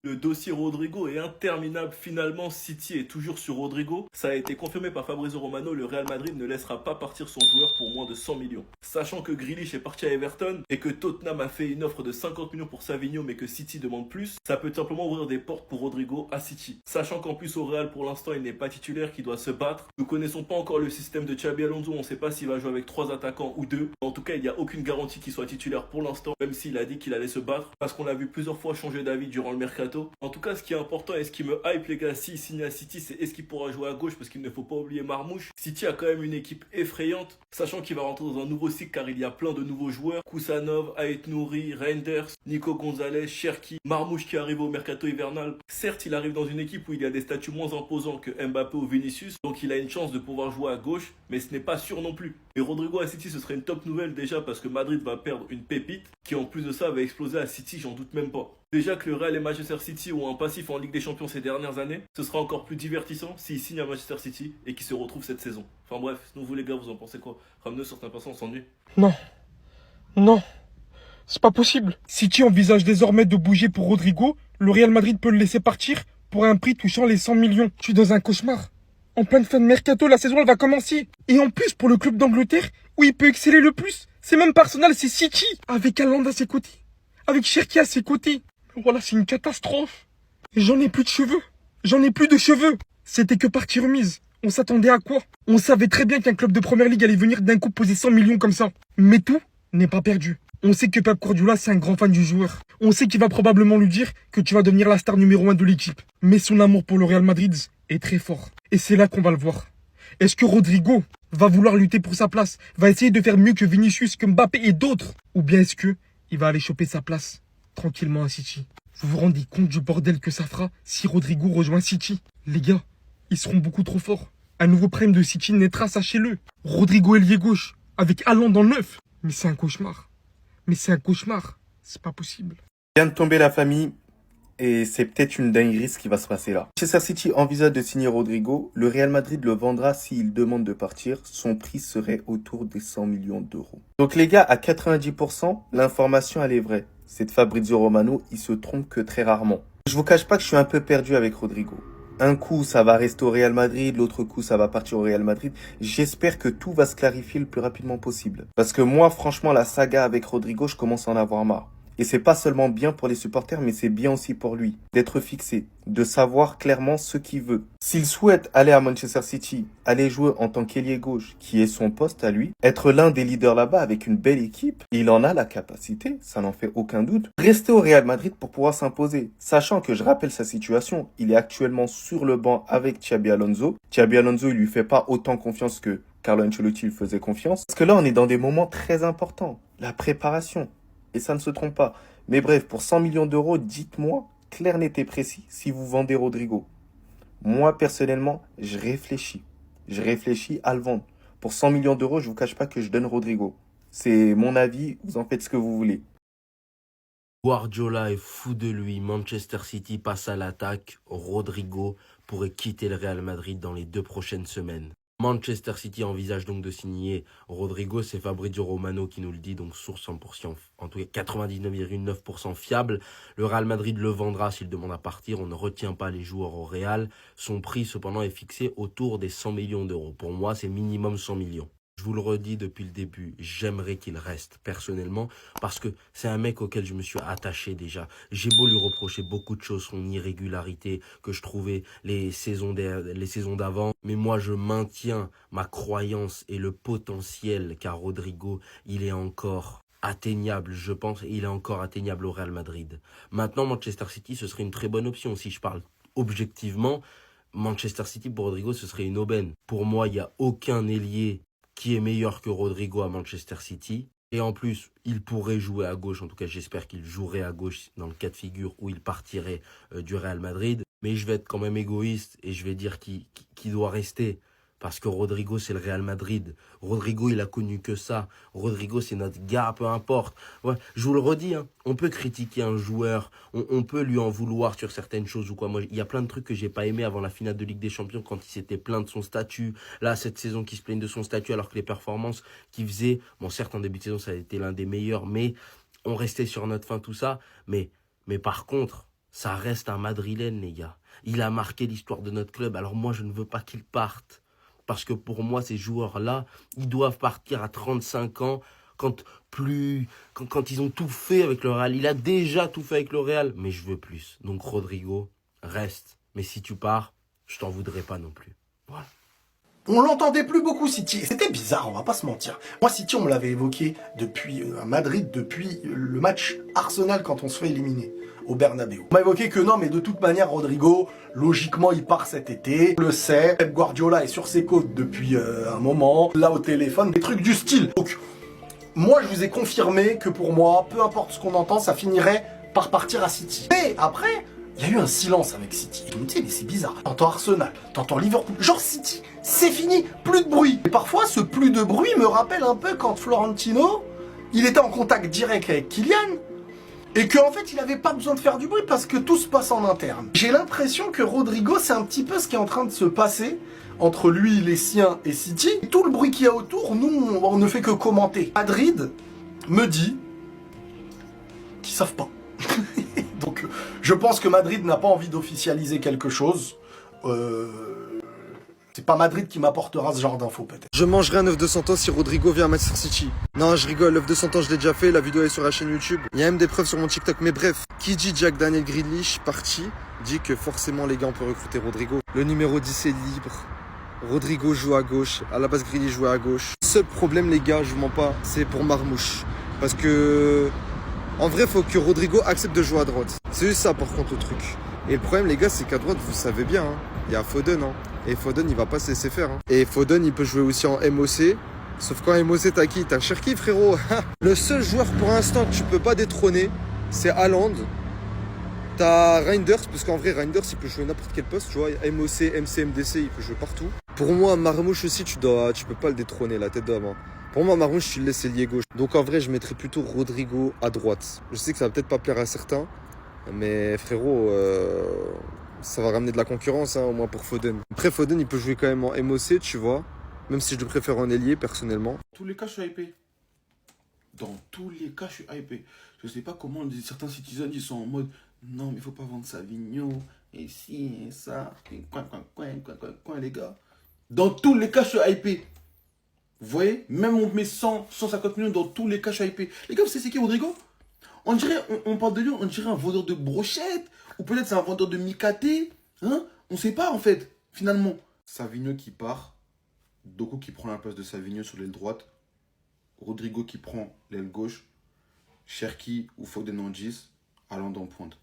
Le dossier Rodrigo est interminable. Finalement, City est toujours sur Rodrigo. Ça a été confirmé par Fabrizio Romano. Le Real Madrid ne laissera pas partir son joueur pour moins de 100 millions. Sachant que Grealish est parti à Everton et que Tottenham a fait une offre de 50 millions pour Savigno mais que City demande plus, ça peut simplement ouvrir des portes pour Rodrigo à City. Sachant qu'en plus au Real pour l'instant il n'est pas titulaire, qu'il doit se battre. Nous connaissons pas encore le système de Xabi Alonso. On ne sait pas s'il va jouer avec 3 attaquants ou 2. En tout cas, il n'y a aucune garantie qu'il soit titulaire pour l'instant, même s'il a dit qu'il allait se battre. Parce qu'on l'a vu plusieurs fois changer d'avis durant le mercato. En tout cas, ce qui est important et ce qui me hype les gars, s'il signe à City, c'est est-ce qu'il pourra jouer à gauche, parce qu'il ne faut pas oublier Marmouche. City a quand même une équipe effrayante, sachant qu'il va rentrer dans un nouveau cycle car il y a plein de nouveaux joueurs. Kusanov, Ait Nouri, Reinders, Nico Gonzalez, Cherki, Marmouche qui arrive au mercato hivernal. Certes, il arrive dans une équipe où il y a des statuts moins imposants que Mbappé ou Vinicius, donc il a une chance de pouvoir jouer à gauche, mais ce n'est pas sûr non plus. Et Rodrigo à City, ce serait une top nouvelle déjà parce que Madrid va perdre une pépite qui en plus de ça va exploser à City, j'en doute même pas. Déjà que le Real et Manchester City ont un passif en Ligue des Champions ces dernières années, ce sera encore plus divertissant s'ils signent à Manchester City et qu'ils se retrouvent cette saison. Enfin bref, sinon vous les gars, vous en pensez quoi? Ramenez sur certains passants, on s'ennuie. Non, non, c'est pas possible. City envisage désormais de bouger pour Rodrigo. Le Real Madrid peut le laisser partir pour un prix touchant les 100 millions. Je suis dans un cauchemar. En pleine fin de mercato, la saison elle va commencer. Et en plus, pour le club d'Angleterre, où il peut exceller le plus, c'est même pas Arsenal, c'est City. Avec Haaland à ses côtés. Avec Cherki à ses côtés. Voilà, c'est une catastrophe. Et j'en ai plus de cheveux. J'en ai plus de cheveux. C'était que partie remise. On s'attendait à quoi? On savait très bien qu'un club de première ligue allait venir d'un coup poser 100 millions comme ça. Mais tout n'est pas perdu. On sait que Pep Guardiola, c'est un grand fan du joueur. On sait qu'il va probablement lui dire que tu vas devenir la star numéro 1 de l'équipe. Mais son amour pour le Real Madrid est très fort. Et c'est là qu'on va le voir. Est-ce que Rodrigo va vouloir lutter pour sa place? Va essayer de faire mieux que Vinicius, que Mbappé et d'autres? Ou bien est-ce que il va aller choper sa place tranquillement à City? Vous vous rendez compte du bordel que ça fera si Rodrigo rejoint City? Les gars, ils seront beaucoup trop forts. Un nouveau prime de City naîtra, sachez-le. Rodrigo ailier gauche, avec Haaland dans le neuf. Mais c'est un cauchemar. Mais c'est un cauchemar. C'est pas possible. Vient de tomber la famille et c'est peut-être une dinguerie ce qui va se passer là. Manchester City envisage de signer Rodrigo. Le Real Madrid le vendra s'il demande de partir. Son prix serait autour des 100 millions d'euros. Donc les gars, à 90%, l'information elle est vraie. C'est de Fabrizio Romano, il se trompe que très rarement. Je vous cache pas que je suis un peu perdu avec Rodrigo. Un coup, ça va rester au Real Madrid, l'autre coup, ça va partir au Real Madrid. J'espère que tout va se clarifier le plus rapidement possible. Parce que moi, franchement, la saga avec Rodrigo, je commence à en avoir marre. Et c'est pas seulement bien pour les supporters, mais c'est bien aussi pour lui. D'être fixé, de savoir clairement ce qu'il veut. S'il souhaite aller à Manchester City, aller jouer en tant qu'ailier gauche, qui est son poste à lui, être l'un des leaders là-bas avec une belle équipe, il en a la capacité, ça n'en fait aucun doute. Rester au Real Madrid pour pouvoir s'imposer. Sachant que je rappelle sa situation, il est actuellement sur le banc avec Xabi Alonso. Xabi Alonso, il lui fait pas autant confiance que Carlo Ancelotti lui faisait confiance. Parce que là, on est dans des moments très importants. La préparation. Et ça ne se trompe pas. Mais bref, pour 100 millions d'euros, dites-moi, clair, net et précis, si vous vendez Rodrigo. Moi, personnellement, je réfléchis. Je réfléchis à le vendre. Pour 100 millions d'euros, je vous cache pas que je donne Rodrigo. C'est mon avis, vous en faites ce que vous voulez. Guardiola est fou de lui. Manchester City passe à l'attaque. Rodrigo pourrait quitter le Real Madrid dans les 2 prochaines semaines. Manchester City envisage donc de signer Rodrigo. C'est Fabrizio Romano qui nous le dit, donc source 100%, en tout cas 99,9% fiable. Le Real Madrid le vendra s'il demande à partir. On ne retient pas les joueurs au Real. Son prix cependant est fixé autour des 100 millions d'euros. Pour moi, c'est minimum 100 millions. Je vous le redis depuis le début, j'aimerais qu'il reste personnellement parce que c'est un mec auquel je me suis attaché déjà. J'ai beau lui reprocher beaucoup de choses, son irrégularité que je trouvais les saisons d'avant, mais moi je maintiens ma croyance et le potentiel car Rodrigo, il est encore atteignable, je pense, il est encore atteignable au Real Madrid. Maintenant, Manchester City, ce serait une très bonne option si je parle objectivement. Manchester City pour Rodrigo, ce serait une aubaine. Pour moi, il n'y a aucun ailier qui est meilleur que Rodrigo à Manchester City. Et en plus, il pourrait jouer à gauche. En tout cas, j'espère qu'il jouerait à gauche dans le cas de figure où il partirait du Real Madrid. Mais je vais être quand même égoïste et je vais dire qu'il doit rester. Parce que Rodrigo, c'est le Real Madrid. Rodrigo, il a connu que ça. Rodrigo, c'est notre gars, peu importe. Ouais, je vous le redis, hein, on peut critiquer un joueur, on peut lui en vouloir sur certaines choses ou quoi. Moi, il y a plein de trucs que j'ai pas aimé avant la finale de Ligue des Champions quand il s'était plaint de son statut. Là, cette saison, qui se plaigne de son statut alors que les performances qu'il faisait, bon, certes, en début de saison, ça a été l'un des meilleurs, mais on restait sur notre fin, tout ça. Mais par contre, ça reste un Madrilène, les gars. Il a marqué l'histoire de notre club, alors moi, je ne veux pas qu'il parte. Parce que pour moi, ces joueurs-là, ils doivent partir à 35 ans quand ils ont tout fait avec le Real. Il a déjà tout fait avec le Real, mais je veux plus. Donc Rodrigo, reste. Mais si tu pars, je t'en voudrais pas non plus. Voilà. On l'entendait plus beaucoup, City. C'était bizarre, on va pas se mentir. Moi, City, on me l'avait évoqué depuis à Madrid, depuis le match Arsenal quand on se fait éliminer au Bernabéu. On m'a évoqué que non, mais de toute manière, Rodrigo, logiquement, il part cet été. On le sait, Pep Guardiola est sur ses côtes depuis un moment. Là, au téléphone, des trucs du style. Donc, moi, je vous ai confirmé que pour moi, peu importe ce qu'on entend, ça finirait par partir à City. Mais après, il y a eu un silence avec City. Et tu me dis, mais c'est bizarre. T'entends Arsenal, t'entends Liverpool, genre City, c'est fini, plus de bruit. Et parfois, ce plus de bruit me rappelle un peu quand Florentino, il était en contact direct avec Kylian, et qu'en fait, il n'avait pas besoin de faire du bruit parce que tout se passe en interne. J'ai l'impression que Rodrigo, c'est un petit peu ce qui est en train de se passer entre lui, les siens et City. Et tout le bruit qu'il y a autour, nous, on ne fait que commenter. Madrid me dit qu'ils savent pas. Donc, je pense que Madrid n'a pas envie d'officialiser quelque chose. C'est pas Madrid qui m'apportera ce genre d'infos, peut-être. Je mangerai un œuf de 100 ans si Rodrigo vient à Manchester City. Non, je rigole, l'œuf de 100 ans, je l'ai déjà fait, la vidéo est sur la chaîne YouTube. Il y a même des preuves sur mon TikTok, mais bref. Qui dit Jack Daniel Grealish parti, dit que forcément les gars, on peut recruter Rodrigo. Le numéro 10 est libre. Rodrigo joue à gauche. À la base, Grealish jouait à gauche. Le seul problème, les gars, je vous mens pas, c'est pour Marmouche. Parce que... En vrai, faut que Rodrigo accepte de jouer à droite. C'est juste ça, par contre, le truc. Et le problème, les gars, c'est qu'à droite, vous savez bien, hein, il y a Foden, hein. Et Foden, il va pas se laisser faire. Hein. Et Foden, il peut jouer aussi en MOC. Sauf qu'en MOC, t'as qui? T'as Cherki, frérot. Le seul joueur pour l'instant que tu peux pas détrôner, c'est Haaland. T'as Reinders, parce qu'en vrai, Reinders, il peut jouer n'importe quel poste, tu vois. MOC, MC, MDC, il peut jouer partout. Pour moi, Marmouche aussi, tu peux pas le détrôner, la tête d'homme. Hein. Pour moi, Marmouche, tu le laisses ailier gauche. Donc en vrai, je mettrais plutôt Rodrigo à droite. Je sais que ça va peut-être pas plaire à certains. Mais frérot, ça va ramener de la concurrence, hein, au moins pour Foden. Après, Foden, il peut jouer quand même en MOC, tu vois. Même si je le préfère en ailier, personnellement. Dans tous les cas, je suis hypé. Dans tous les cas, je suis hypé. Je sais pas comment certains citizens, ils sont en mode non, mais il faut pas vendre Savigno. Et si, et ça. Et quoi, les gars. Dans tous les cas, je suis hypé. Vous voyez? Même on met 100, 150 millions, dans tous les cas, je suis hypé. Les gars, vous savez c'est qui Rodrigo? On dirait, on parle de lui, on dirait un vendeur de brochettes. Ou peut-être c'est un vendeur de micaté. Hein? On sait pas, en fait, finalement. Savigno qui part. Doku qui prend la place de Savigno sur l'aile droite. Rodrigo qui prend l'aile gauche. Cherki ou Foden en 10. Haaland en pointe.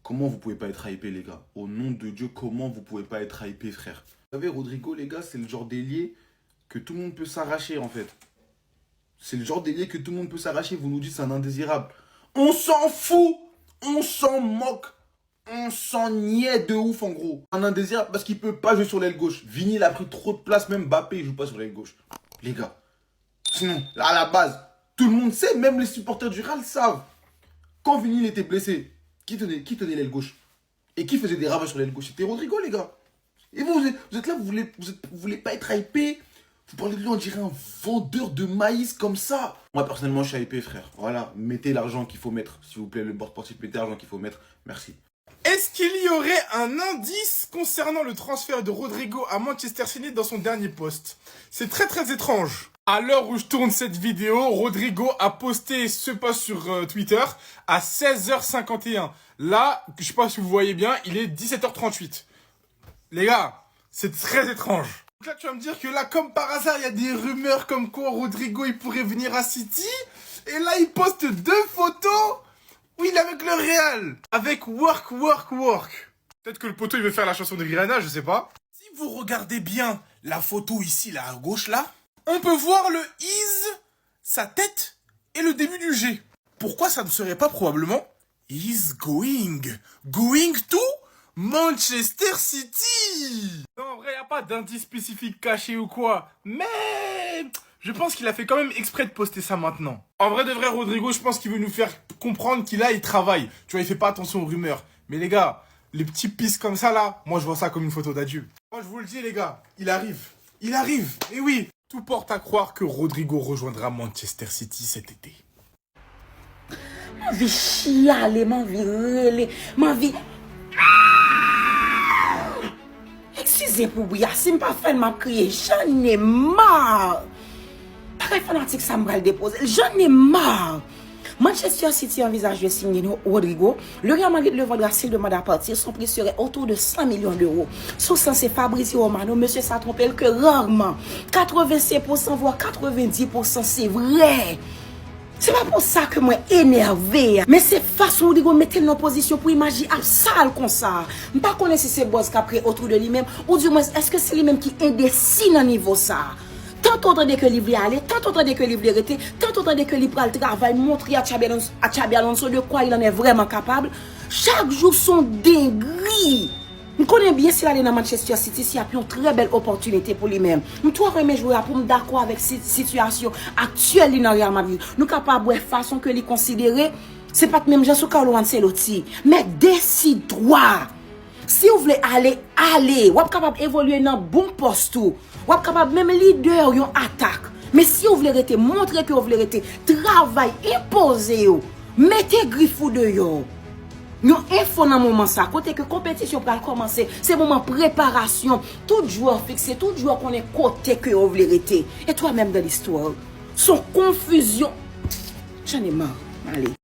Comment vous pouvez pas être hypé, les gars? Au nom de Dieu, comment vous pouvez pas être hypé, frère? Vous savez, Rodrigo, les gars, c'est le genre d'ailier que tout le monde peut s'arracher, en fait. C'est le genre d'ailier que tout le monde peut s'arracher. Vous nous dites c'est un indésirable. On s'en fout. On s'en moque. On s'en niait de ouf, en gros. Un indésirable parce qu'il peut pas jouer sur l'aile gauche. Vini, il a pris trop de place. Même Mbappé, il joue pas sur l'aile gauche. Les gars. Sinon, à la base, tout le monde sait, même les supporters du Real savent. Quand Vini il était blessé, qui tenait l'aile gauche? Et qui faisait des ravages sur l'aile gauche? C'était Rodrigo, les gars. Et vous êtes là, vous voulez pas être hypé. Vous parlez de lui, on dirait un vendeur de maïs comme ça. Moi, personnellement, je suis hypé, frère. Voilà, mettez l'argent qu'il faut mettre. S'il vous plaît, le board sportif, mettez l'argent qu'il faut mettre. Merci. Est-ce qu'il y aurait un indice concernant le transfert de Rodrigo à Manchester City dans son dernier post? C'est très très étrange. À l'heure où je tourne cette vidéo, Rodrigo a posté ce post sur Twitter à 16h51. Là, je sais pas si vous voyez bien, il est 17h38. Les gars, c'est très étrange. Donc là, tu vas me dire que là, comme par hasard, il y a des rumeurs comme quoi Rodrigo, il pourrait venir à City. Et là, il poste 2 photos où il est avec le Real. Avec work. Peut-être que le poteau, il veut faire la chanson de Rihanna, je sais pas. Si vous regardez bien la photo ici, là, à gauche, là, on peut voir le is, sa tête et le début du G. Pourquoi ça ne serait pas probablement is going to Manchester City? Non, en vrai, il n'y a pas d'indice spécifique caché ou quoi. Mais je pense qu'il a fait quand même exprès de poster ça maintenant. En vrai de vrai, Rodrigo, je pense qu'il veut nous faire comprendre qu'il il travaille. Tu vois, il fait pas attention aux rumeurs. Mais les gars, les petits pistes comme ça là, moi je vois ça comme une photo d'adieu. Moi je vous le dis les gars, il arrive. Et oui, tout porte à croire que Rodrigo rejoindra Manchester City cet été. M'envie chialer, m'envie râler, m'envie... Excusez pour bouillir, si je pas fait m'a crier, j'en ai marre. Pareil fanatique, ça me va le déposer. J'en ai marre. Manchester City envisage de signer Rodrigo. Le Real Madrid le vendra s'il demande à partir. Son prix serait autour de 100 millions d'euros. Sous c'est Fabrizio Romano. Monsieur s'est trompé que rarement. 85% voire 90% c'est vrai. C'est pas pour ça que moi énervé. Mais c'est façon Rodrigo mettre en position pour imaginer sale comme ça. Je ne sais pas si c'est Boss qui a pris autour de lui-même. Ou du moins, est-ce que c'est lui-même qui est indécis dans niveau ça? Tant autant que lui aller, tant autant que lui arrêter, tant autant que lui prend le travail, montrer à Xabi Alonso de quoi il en est vraiment capable. Chaque jour son dinguerie. Je connais bien s'il allait dans Manchester City, s'il y a une très belle opportunité pour lui-même. Je suis remis jouer pour me d'accord avec cette situation actuelle dans Real Madrid. Nous sommes capables de façon que les considérer, c'est pas même Jean-Sou Carlo Ancelotti, mais décide-toi. Si vous voulez aller, allez. Vous êtes capable d'évoluer dans un bon poste. Vous êtes capable même leader yon attaque. Mais si vous voulez rester, montrez que vous voulez rester, travail, imposez. Mettez griffou de yo. Yon info dans moment ça. Côté que compétition pour commencer, c'est moment préparation. Tout joueur fixé, tout joueur qu'on est côté que vous voulez rester. Et toi-même dans l'histoire. Son confusion. J'en ai marre. Allez.